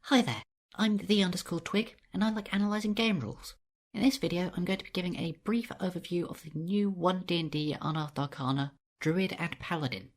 Hi there, I'm the_twig and I like analysing game rules. In this video I'm going to be giving a brief overview of the new ONE D&D Unearthed Arcana, Druid and Paladin.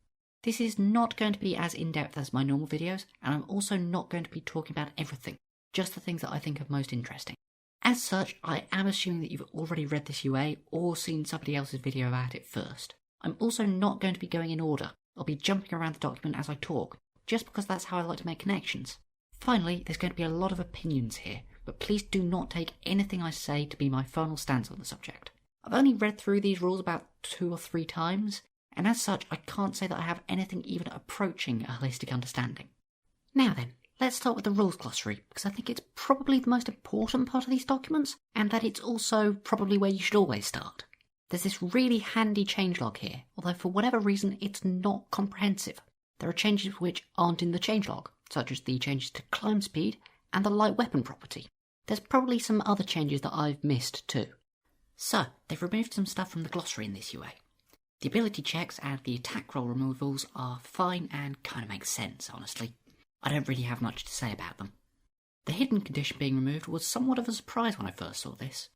This is not going to be as in-depth as my normal videos, and I'm also not going to be talking about everything, just the things that I think are most interesting. As such, I am assuming that you've already read this UA or seen somebody else's video about it first. I'm also not going to be going in order. I'll be jumping around the document as I talk, just because that's how I like to make connections. Finally, there's going to be a lot of opinions here, but please do not take anything I say to be my final stance on the subject. I've only read through these rules about 2 or 3 times, and as such I can't say that I have anything even approaching a holistic understanding. Now then, let's start with the Rules Glossary, because I think it's probably the most important part of these documents, and that it's also probably where you should always start. There's this really handy changelog here, although for whatever reason it's not comprehensive. There are changes which aren't in the changelog, such as the changes to climb speed and the light weapon property. There's probably some other changes that I've missed too. So, they've removed some stuff from the glossary in this UA. The ability checks and the attack roll removals are fine and kind of make sense, honestly. I don't really have much to say about them. The hidden condition being removed was somewhat of a surprise when I first saw this.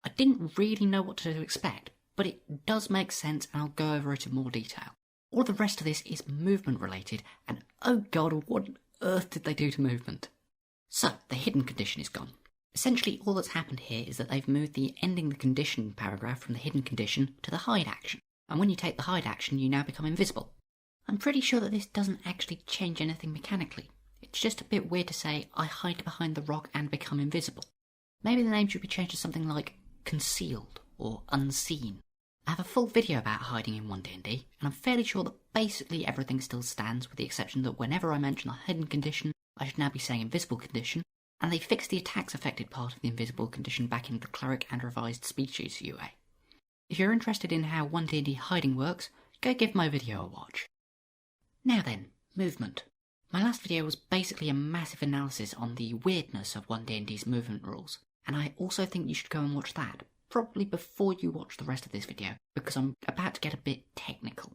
I didn't really know what to expect, but it does make sense and I'll go over it in more detail. All the rest of this is movement related, and oh god, what on earth did they do to movement? So, the hidden condition is gone. Essentially all that's happened here is that they've moved the ending the condition paragraph from the hidden condition to the hide action, and when you take the hide action you now become invisible. I'm pretty sure that this doesn't actually change anything mechanically. It's just a bit weird to say I hide behind the rock and become invisible. Maybe the name should be changed to something like concealed or unseen. I have a full video about hiding in ONE D&D, and I'm fairly sure that basically everything still stands, with the exception that whenever I mention a hidden condition, I should now be saying invisible condition, and they fixed the attacks affected part of the invisible condition back into the cleric and revised species UA. If you're interested in how ONE D&D hiding works, go give my video a watch. Now then, movement. My last video was basically a massive analysis on the weirdness of ONE D&D's movement rules, and I also think you should go and watch that, probably before you watch the rest of this video, because I'm about to get a bit technical.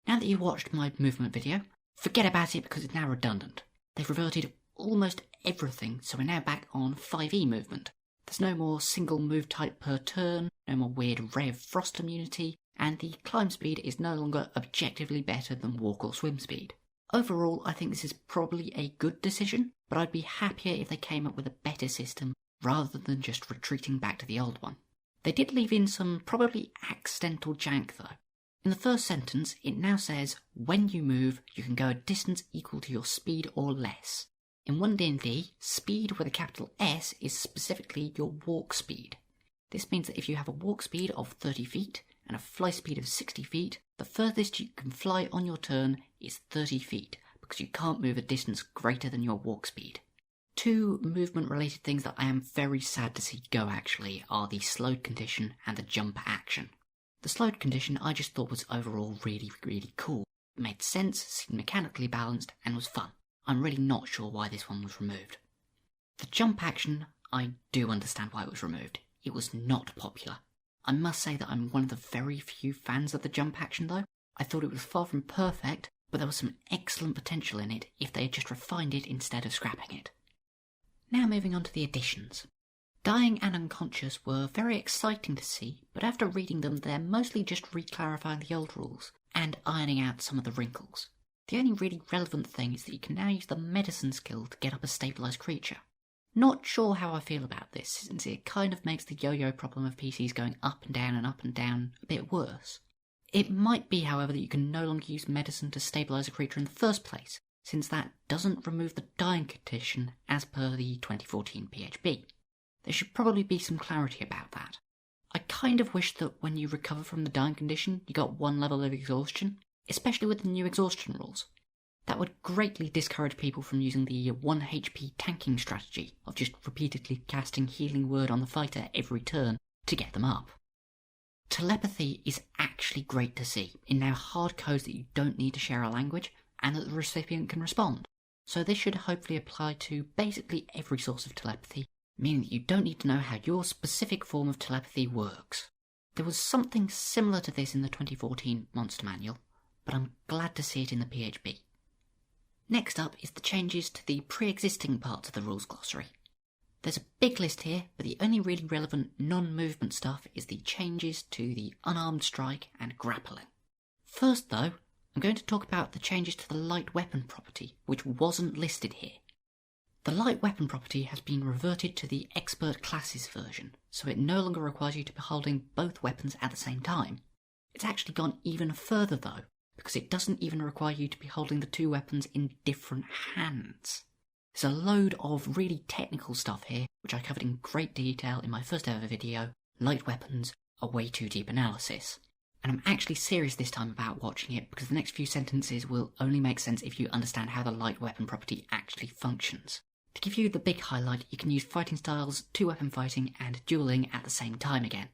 Now that you watched my movement video, forget about it because it's now redundant. They've reverted almost everything, so we're now back on 5e movement. There's no more single move type per turn, no more weird ray of frost immunity, and the climb speed is no longer objectively better than walk or swim speed. Overall, I think this is probably a good decision, but I'd be happier if they came up with a better system rather than just retreating back to the old one. They did leave in some probably accidental jank though. In the first sentence, it now says, when you move, you can go a distance equal to your speed or less. In ONE D&D, speed with a capital S is specifically your walk speed. This means that if you have a walk speed of 30 feet and a fly speed of 60 feet, the furthest you can fly on your turn is 30 feet, because you can't move a distance greater than your walk speed. 2 movement related things that I am very sad to see go actually are the slowed condition and the jump action. The slowed condition I just thought was overall really cool. It made sense, seemed mechanically balanced, and was fun. I'm really not sure why this one was removed. The jump action, I do understand why it was removed. It was not popular. I must say that I'm one of the very few fans of the jump action though. I thought it was far from perfect, but there was some excellent potential in it if they had just refined it instead of scrapping it. Now moving on to the additions. Dying and Unconscious were very exciting to see, but after reading them they're mostly just re-clarifying the old rules and ironing out some of the wrinkles. The only really relevant thing is that you can now use the medicine skill to get up a stabilised creature. Not sure how I feel about this, since it kind of makes the yo-yo problem of PCs going up and down a bit worse. It might be, however, that you can no longer use medicine to stabilise a creature in the first place, since that doesn't remove the dying condition as per the 2014 PHB. There should probably be some clarity about that. I kind of wish that when you recover from the dying condition you got 1 level of exhaustion, especially with the new exhaustion rules. That would greatly discourage people from using the 1 HP tanking strategy of just repeatedly casting Healing Word on the fighter every turn to get them up. Telepathy is actually great to see. It now hard codes that you don't need to share a language, and that the recipient can respond. So this should hopefully apply to basically every source of telepathy, meaning that you don't need to know how your specific form of telepathy works. There was something similar to this in the 2014 Monster Manual, but I'm glad to see it in the PHB. Next up is the changes to the pre-existing parts of the Rules Glossary. There's a big list here, but the only really relevant non-movement stuff is the changes to the Unarmed Strike and Grappling. First though, I'm going to talk about the changes to the light weapon property, which wasn't listed here. The light weapon property has been reverted to the expert classes version, so it no longer requires you to be holding both weapons at the same time. It's actually gone even further though, because it doesn't even require you to be holding the two weapons in different hands. There's a load of really technical stuff here, which I covered in great detail in my first ever video, Light Weapons, a way too deep analysis. And I'm actually serious this time about watching it, because the next few sentences will only make sense if you understand how the light weapon property actually functions. To give you the big highlight, you can use fighting styles, two-weapon fighting, and dueling at the same time again.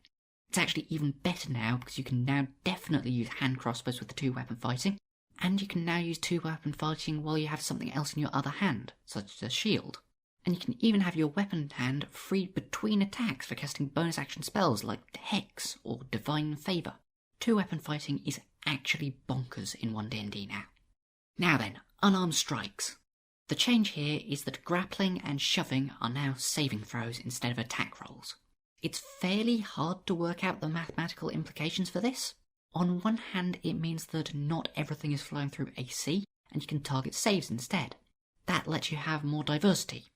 It's actually even better now, because you can now definitely use hand crossbows with the two-weapon fighting, and you can now use two-weapon fighting while you have something else in your other hand, such as a shield. And you can even have your weapon hand freed between attacks for casting bonus action spells like Hex or Divine Favour. Two-weapon fighting is actually bonkers in ONE D&D now. Now then, unarmed strikes. The change here is that grappling and shoving are now saving throws instead of attack rolls. It's fairly hard to work out the mathematical implications for this. On one hand, it means that not everything is flowing through AC, and you can target saves instead. That lets you have more diversity.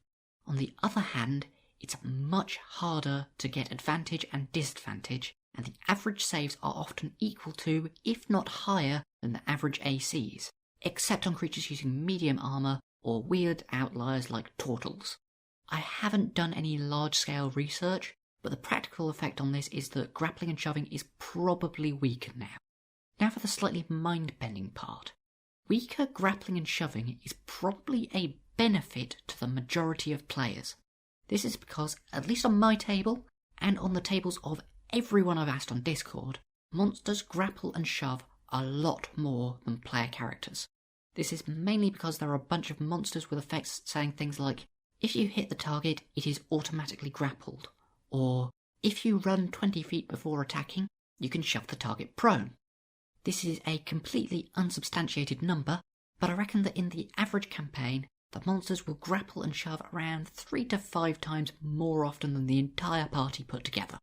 On the other hand, it's much harder to get advantage and disadvantage, and the average saves are often equal to, if not higher, than the average ACs, except on creatures using medium armour or weird outliers like turtles. I haven't done any large-scale research, but the practical effect on this is that grappling and shoving is probably weaker now. Now for the slightly mind-bending part. Weaker grappling and shoving is probably a benefit to the majority of players. This is because, at least on my table, and on the tables of everyone I've asked on Discord, monsters grapple and shove a lot more than player characters. This is mainly because there are a bunch of monsters with effects saying things like, if you hit the target, it is automatically grappled, or if you run 20 feet before attacking, you can shove the target prone. This is a completely unsubstantiated number, but I reckon that in the average campaign, the monsters will grapple and shove around 3 to 5 times more often than the entire party put together.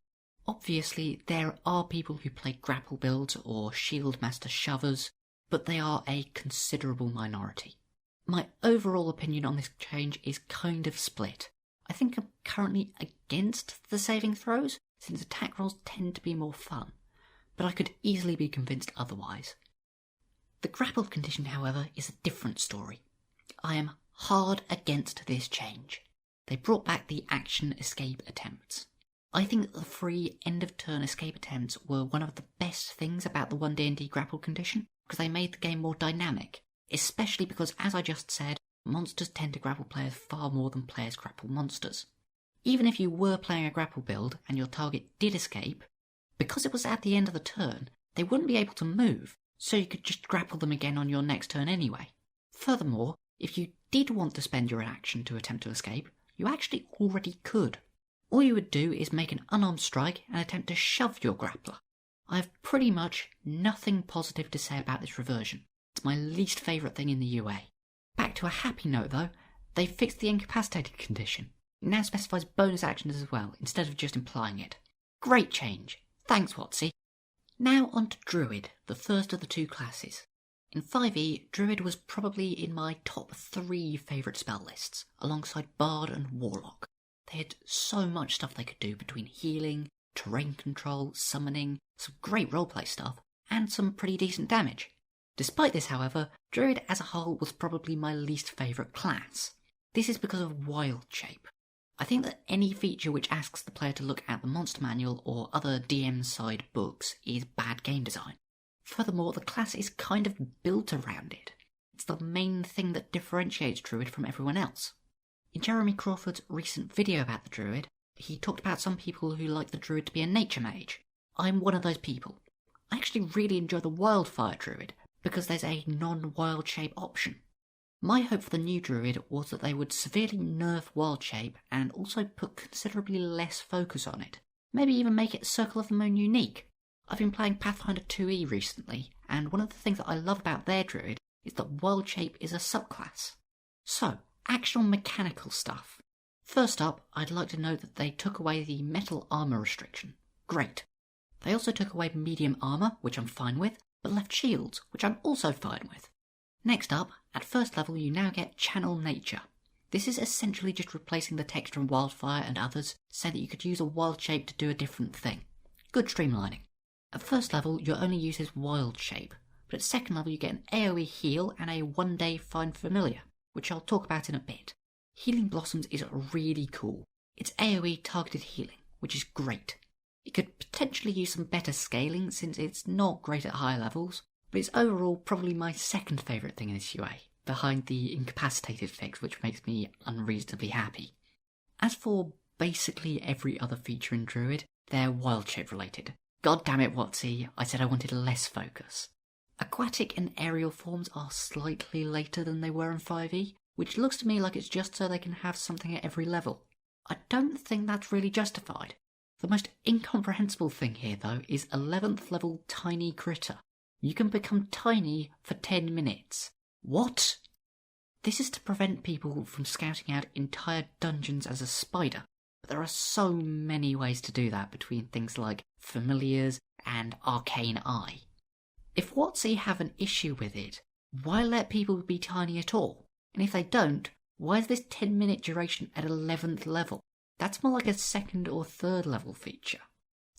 Obviously, there are people who play grapple builds or shield master shovers, but they are a considerable minority. My overall opinion on this change is kind of split. I think I'm currently against the saving throws, since attack rolls tend to be more fun, but I could easily be convinced otherwise. The grappled condition, however, is a different story. I am hard against this change. They brought back the action escape attempts. I think that the free end-of-turn escape attempts were one of the best things about the ONE D&D grappled condition, because they made the game more dynamic, especially because, as I just said, monsters tend to grapple players far more than players grapple monsters. Even if you were playing a grapple build and your target did escape, because it was at the end of the turn, they wouldn't be able to move, so you could just grapple them again on your next turn anyway. Furthermore, if you did want to spend your action to attempt to escape, you actually already could. All you would do is make an unarmed strike and attempt to shove your grappler. I have pretty much nothing positive to say about this reversion. It's my least favourite thing in the UA. Back to a happy note though, they fixed the incapacitated condition. It now specifies bonus actions as well, instead of just implying it. Great change. Thanks, Watsy. Now on to Druid, the first of the two classes. In 5e, Druid was probably in my top 3 favourite spell lists, alongside Bard and Warlock. They had so much stuff they could do between healing, terrain control, summoning, some great roleplay stuff, and some pretty decent damage. Despite this, however, Druid as a whole was probably my least favourite class. This is because of Wildshape. I think that any feature which asks the player to look at the monster manual or other DM-side books is bad game design. Furthermore, the class is kind of built around it. It's the main thing that differentiates Druid from everyone else. In Jeremy Crawford's recent video about the Druid, he talked about some people who like the Druid to be a nature mage. I'm one of those people. I actually really enjoy the Wildfire Druid, because there's a non-Wildshape option. My hope for the new Druid was that they would severely nerf Wildshape and also put considerably less focus on it. Maybe even make it Circle of the Moon unique. I've been playing Pathfinder 2e recently, and one of the things that I love about their Druid is that Wildshape is a subclass. So, actual mechanical stuff. First up, I'd like to note that they took away the metal armour restriction. Great. They also took away medium armour, which I'm fine with, but left shields, which I'm also fine with. Next up, at first level you now get Channel Nature. This is essentially just replacing the text from Wildfire and others, so that you could use a Wildshape to do a different thing. Good streamlining. At first level, your only use is Wildshape, but at second level you get an AoE heal and a 1 day Find Familiar, which I'll talk about in a bit. Healing Blossoms is really cool. It's AoE targeted healing, which is great. It could potentially use some better scaling since it's not great at higher levels, but it's overall probably my second favourite thing in this UA, behind the incapacitated fix, which makes me unreasonably happy. As for basically every other feature in Druid, they're Wildshape related. God damn it, Watsy, I said I wanted less focus. Aquatic and aerial forms are slightly later than they were in 5e, which looks to me like it's just so they can have something at every level. I don't think that's really justified. The most incomprehensible thing here though is 11th level Tiny Critter. You can become tiny for 10 minutes. What? This is to prevent people from scouting out entire dungeons as a spider, but there are so many ways to do that between things like Familiars and Arcane Eye. If Watsy have an issue with it, why let people be tiny at all? And if they don't, why is this 10-minute duration at 11th level? That's more like a 2nd or 3rd level feature.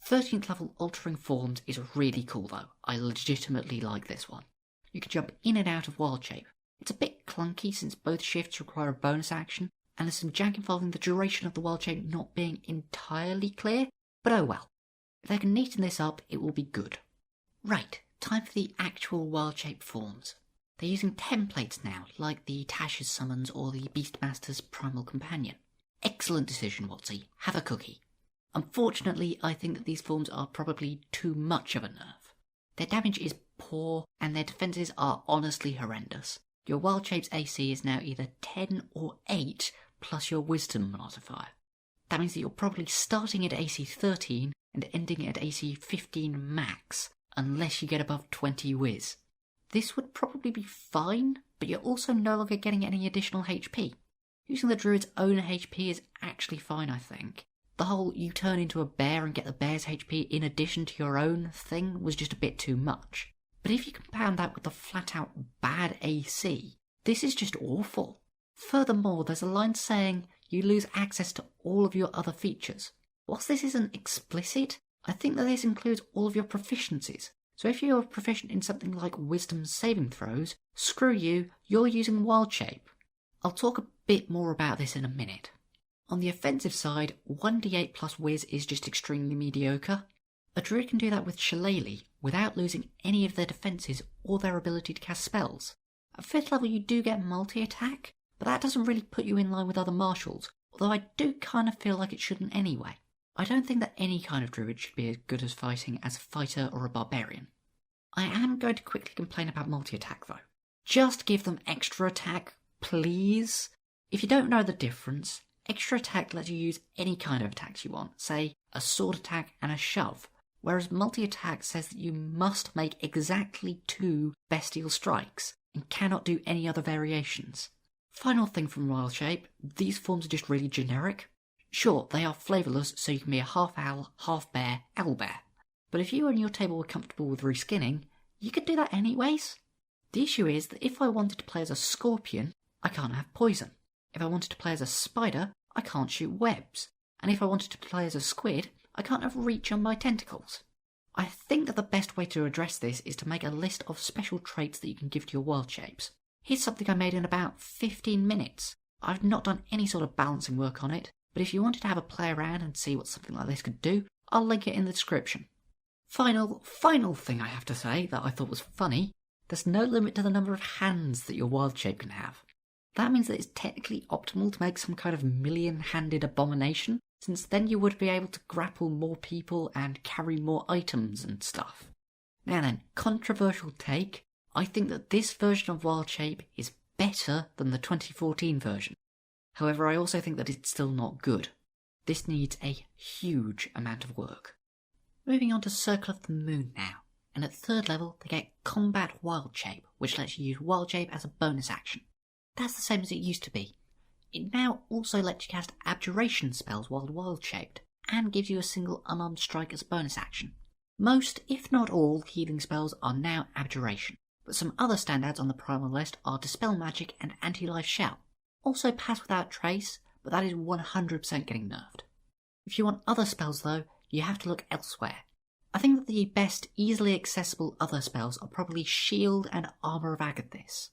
13th level Altering Forms is really cool though. I legitimately like this one. You can jump in and out of Wildshape. It's a bit clunky since both shifts require a bonus action, and there's some jank involving the duration of the Wildshape not being entirely clear, but oh well. If they can neaten this up, it will be good. Right, time for the actual Wildshape forms. They're using templates now, like the Tash's Summons or the Beastmaster's Primal Companion. Excellent decision, Watsy. Have a cookie. Unfortunately, I think that these forms are probably too much of a nerf. Their damage is poor, and their defences are honestly horrendous. Your Wildshape's AC is now either 10 or 8, plus your Wisdom modifier. That means that you're probably starting at AC 13 and ending at AC 15 max, unless you get above 20 Wiz. This would probably be fine, but you're also no longer getting any additional HP. Using the Druid's own HP is actually fine, I think. The whole you turn into a bear and get the bear's HP in addition to your own thing was just a bit too much. But if you compound that with the flat out bad AC, this is just awful. Furthermore, there's a line saying you lose access to all of your other features. Whilst this isn't explicit, I think that this includes all of your proficiencies. So if you're proficient in something like Wisdom saving throws, screw you, you're using Wildshape. I'll talk a bit more about this in a minute. On the offensive side, 1d8 plus Wiz is just extremely mediocre. A Druid can do that with Shillelagh without losing any of their defences or their ability to cast spells. At 5th level you do get multi-attack, but that doesn't really put you in line with other martials, although I do kind of feel like it shouldn't anyway. I don't think that any kind of Druid should be as good as fighting as a fighter or a barbarian. I am going to quickly complain about multi-attack though. Just give them extra attack, please. If you don't know the difference, extra attack lets you use any kind of attacks you want, say a sword attack and a shove, whereas multi-attack says that you must make exactly 2 bestial strikes and cannot do any other variations. Final thing from Wildshape, these forms are just really generic. Sure, they are flavourless, so you can be a half owl, half bear, owlbear. But if you and your table were comfortable with reskinning, you could do that anyways. The issue is that if I wanted to play as a scorpion, I can't have poison. If I wanted to play as a spider, I can't shoot webs. And if I wanted to play as a squid, I can't have reach on my tentacles. I think that the best way to address this is to make a list of special traits that you can give to your Wildshapes. Here's something I made in about 15 minutes. I've not done any sort of balancing work on it, but if you wanted to have a play around and see what something like this could do, I'll link it in the description. Final thing I have to say that I thought was funny, there's no limit to the number of hands that your Wildshape can have. That means that it's technically optimal to make some kind of million-handed abomination, since then you would be able to grapple more people and carry more items and stuff. Now then, controversial take, I think that this version of Wildshape is better than the 2014 version. However, I also think that it's still not good. This needs a huge amount of work. Moving on to Circle of the Moon now. and at 3rd level they get Combat Wildshape, which lets you use Wildshape as a bonus action. That's the same as it used to be. It now also lets you cast Abjuration spells while Wildshaped, and gives you a single Unarmed Strike as a bonus action. Most, if not all, healing spells are now Abjuration, but some other standouts on the primal list are Dispel Magic and Anti-Life Shell. Also Pass Without Trace, but that is 100% getting nerfed. If you want other spells though, you have to look elsewhere. I think that the best easily accessible other spells are probably Shield and Armour of Agathis.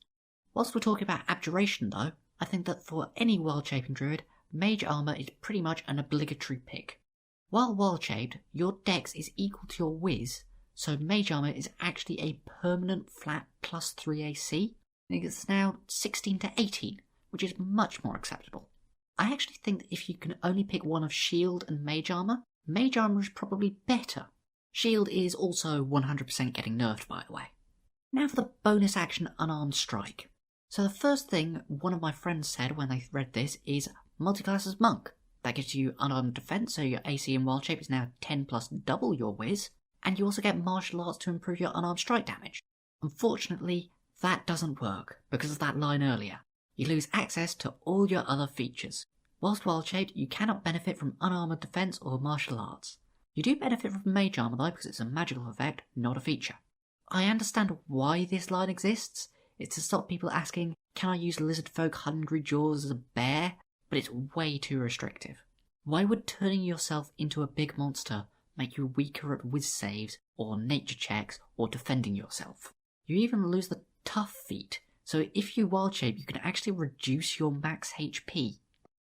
Whilst we're talking about Abjuration though, I think that for any Wildshaping Druid, Mage Armour is pretty much an obligatory pick. While Wildshaped, your dex is equal to your whiz, so Mage Armour is actually a permanent flat +3 AC. I think it's now 16 to 18, which is much more acceptable. I actually think that if you can only pick one of Shield and Mage Armour is probably better. Shield is also 100% getting nerfed, by the way. Now for the bonus action Unarmed Strike. So the first thing one of my friends said when they read this is multiclass as Monk. That gives you unarmed defense, so your AC in Wildshape is now 10 plus double your whiz, and you also get martial arts to improve your unarmed strike damage. Unfortunately, that doesn't work because of that line earlier. You lose access to all your other features. Whilst Wildshaped, you cannot benefit from unarmored defense or martial arts. You do benefit from Mage Armour though, because it's a magical effect, not a feature. I understand why this line exists. It's to stop people asking, can I use Lizard Folk Hungry Jaws as a bear? But it's way too restrictive. Why would turning yourself into a big monster make you weaker at whiz saves, or nature checks, or defending yourself? You even lose the tough feat, so if you Wildshape you can actually reduce your max HP.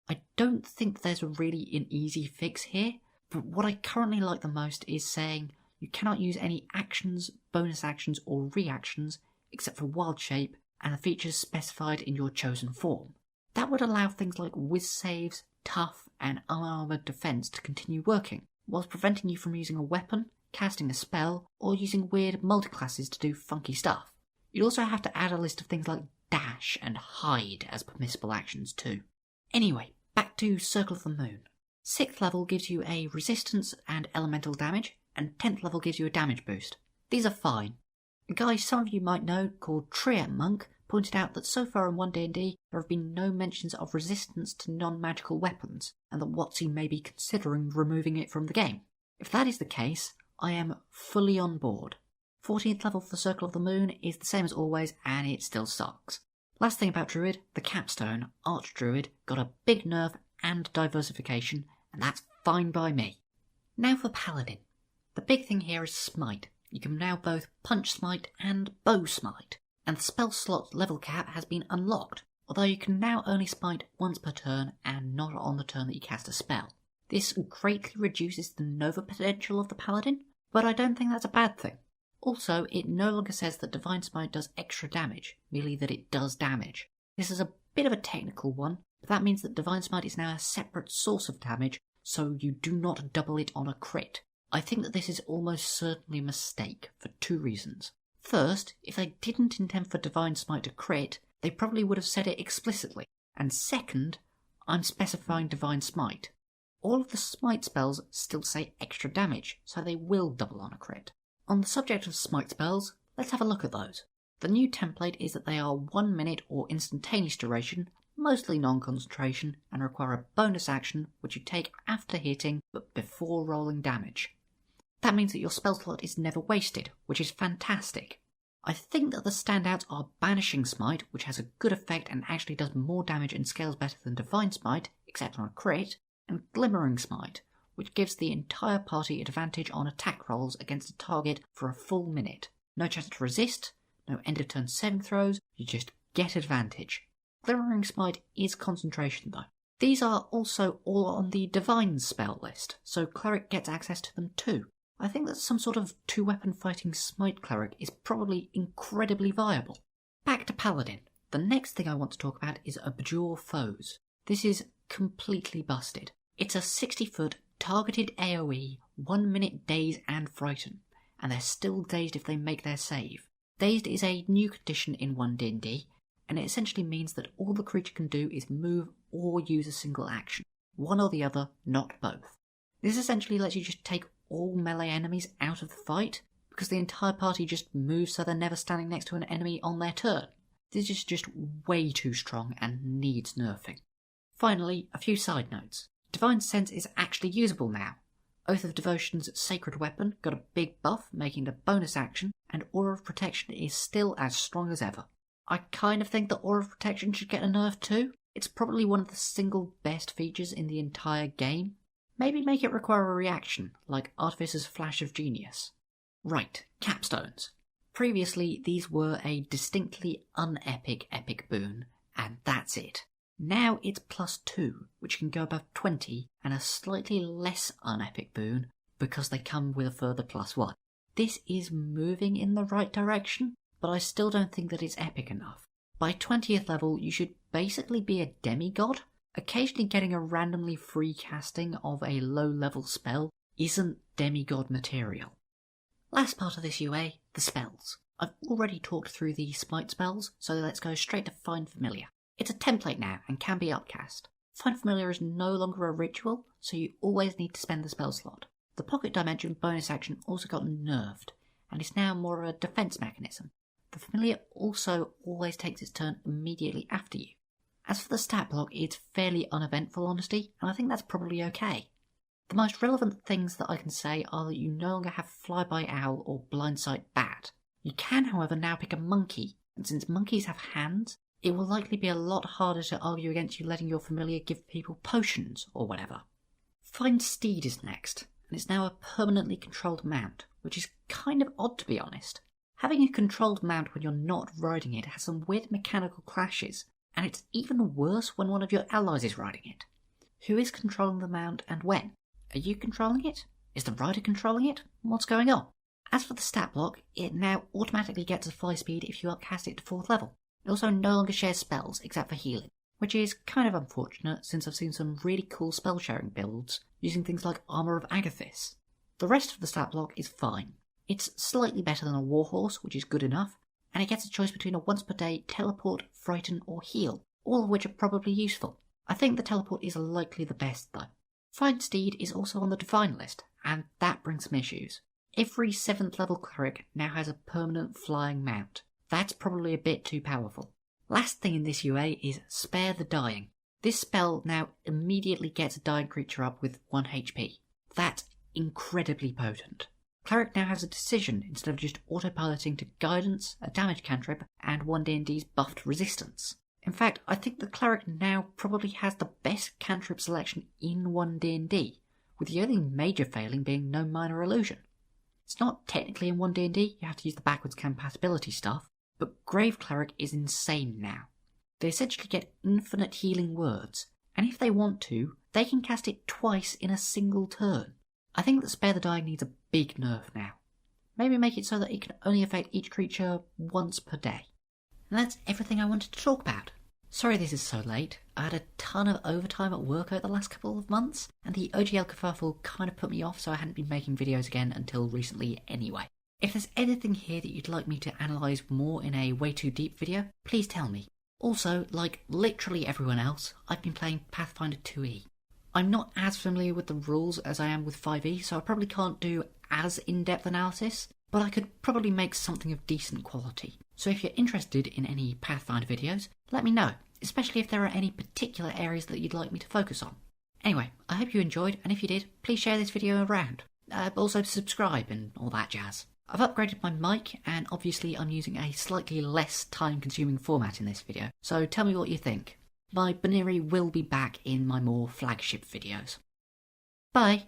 I don't think there's really an easy fix here, but what I currently like the most is saying you cannot use any actions, bonus actions, or reactions except for Wildshape and the features specified in your chosen form. That would allow things like whiz saves, tough, and unarmoured defense to continue working, whilst preventing you from using a weapon, casting a spell, or using weird multiclasses to do funky stuff. You'd also have to add a list of things like dash and hide as permissible actions too. Anyway, back to Circle of the Moon. 6th level gives you a resistance and elemental damage, and 10th level gives you a damage boost. These are fine. A guy some of you might know called Triet Monk pointed out that so far in ONE D&D there have been no mentions of resistance to non-magical weapons, and that WotC may be considering removing it from the game. If that is the case, I am fully on board. 14th level for Circle of the Moon is the same as always, and it still sucks. Last thing about Druid, the Capstone, Archdruid, got a big nerf and diversification, and that's fine by me. Now for Paladin. The big thing here is Smite. You can now both Punch Smite and Bow Smite, and the spell slot level cap has been unlocked, although you can now only smite once per turn and not on the turn that you cast a spell. This greatly reduces the Nova potential of the Paladin, but I don't think that's a bad thing. Also, it no longer says that Divine Smite does extra damage, merely that it does damage. This is a bit of a technical one, but that means that Divine Smite is now a separate source of damage, so you do not double it on a crit. I think that this is almost certainly a mistake, for 2 reasons. First, if they didn't intend for Divine Smite to crit, they probably would have said it explicitly. And second, I'm specifying Divine Smite. All of the Smite spells still say extra damage, so they will double on a crit. On the subject of Smite spells, let's have a look at those. The new template is that they are 1 minute or instantaneous duration, mostly non-concentration, and require a bonus action which you take after hitting but before rolling damage. That means that your spell slot is never wasted, which is fantastic. I think that the standouts are Banishing Smite, which has a good effect and actually does more damage and scales better than Divine Smite, except on a crit, and Glimmering Smite, which gives the entire party advantage on attack rolls against a target for a full minute. No chance to resist, no end of turn saving throws, you just get advantage. Glimmering Smite is concentration though. These are also all on the Divine spell list, so Cleric gets access to them too. I think that some sort of 2-weapon fighting Smite Cleric is probably incredibly viable. Back to Paladin. The next thing I want to talk about is Abjure Foes. This is completely busted. It's a 60-foot targeted AoE, 1 minute daze and frighten, and they're still dazed if they make their save. Dazed is a new condition in ONE D&D, and it essentially means that all the creature can do is move or use a single action. One or the other, not both. This essentially lets you just take all melee enemies out of the fight, because the entire party just moves so they're never standing next to an enemy on their turn. This is just way too strong and needs nerfing. Finally, a few side notes. Divine Sense is actually usable now. Oath of Devotion's Sacred Weapon got a big buff, making it a bonus action, and Aura of Protection is still as strong as ever. I kind of think that Aura of Protection should get a nerf too. It's probably one of the single best features in the entire game. Maybe make it require a reaction, like Artificer's Flash of Genius. Right, Capstones. Previously, these were a distinctly unepic epic boon, and that's it. Now it's +2, which can go above 20, and a slightly less unepic boon because they come with a further +1. This is moving in the right direction, but I still don't think that it's epic enough. By 20th level, you should basically be a demigod. Occasionally getting a randomly free casting of a low-level spell isn't demigod material. Last part of this UA, the spells. I've already talked through the Smite Spells, so let's go straight to Find Familiar. It's a template now and can be upcast. Find Familiar is no longer a ritual, so you always need to spend the spell slot. The Pocket Dimension bonus action also got nerfed, and is now more of a defense mechanism. The Familiar also always takes its turn immediately after you. As for the stat block, it's fairly uneventful, honestly, and I think that's probably okay. The most relevant things that I can say are that you no longer have Flyby Owl or Blindsight Bat. You can, however, now pick a monkey, and since monkeys have hands, it will likely be a lot harder to argue against you letting your familiar give people potions or whatever. Find Steed is next, and it's now a permanently controlled mount, which is kind of odd to be honest. Having a controlled mount when you're not riding it has some weird mechanical clashes, and it's even worse when one of your allies is riding it. Who is controlling the mount and when? Are you controlling it? Is the rider controlling it? What's going on? As for the stat block, it now automatically gets a fly speed if you upcast it to 4th level. It also no longer shares spells except for healing, which is kind of unfortunate since I've seen some really cool spell sharing builds using things like Armour of Agathis. The rest of the stat block is fine. It's slightly better than a Warhorse, which is good enough, and it gets a choice between a once per day teleport, frighten or heal, all of which are probably useful. I think the teleport is likely the best though. Find Steed is also on the Divine list, and that brings some issues. Every 7th level cleric now has a permanent flying mount. That's probably a bit too powerful. Last thing in this UA is Spare the Dying. This spell now immediately gets a dying creature up with 1 HP. That's incredibly potent. Cleric now has a decision instead of just autopiloting to Guidance, a damage cantrip, and ONE D&D's buffed Resistance. In fact, I think the Cleric now probably has the best cantrip selection in ONE D&D, with the only major failing being no minor illusion. It's not technically in ONE D&D, you have to use the backwards compatibility stuff, but Grave Cleric is insane now. They essentially get infinite healing words, and if they want to, they can cast it twice in a single turn. I think that Spare the Dying needs a big nerf now. Maybe make it so that it can only affect each creature once per day. And that's everything I wanted to talk about. Sorry this is so late. I had a ton of overtime at work over the last couple of months, and the OGL kerfuffle kind of put me off, so I hadn't been making videos again until recently anyway. If there's anything here that you'd like me to analyse more in a way too deep video, please tell me. Also, like literally everyone else, I've been playing Pathfinder 2e. I'm not as familiar with the rules as I am with 5e, so I probably can't do as in-depth analysis, but I could probably make something of decent quality. So if you're interested in any Pathfinder videos, let me know, especially if there are any particular areas that you'd like me to focus on. Anyway, I hope you enjoyed, and if you did, please share this video around. Also subscribe and all that jazz. I've upgraded my mic, and obviously I'm using a slightly less time-consuming format in this video, so tell me what you think. My Baneri will be back in my more flagship videos. Bye!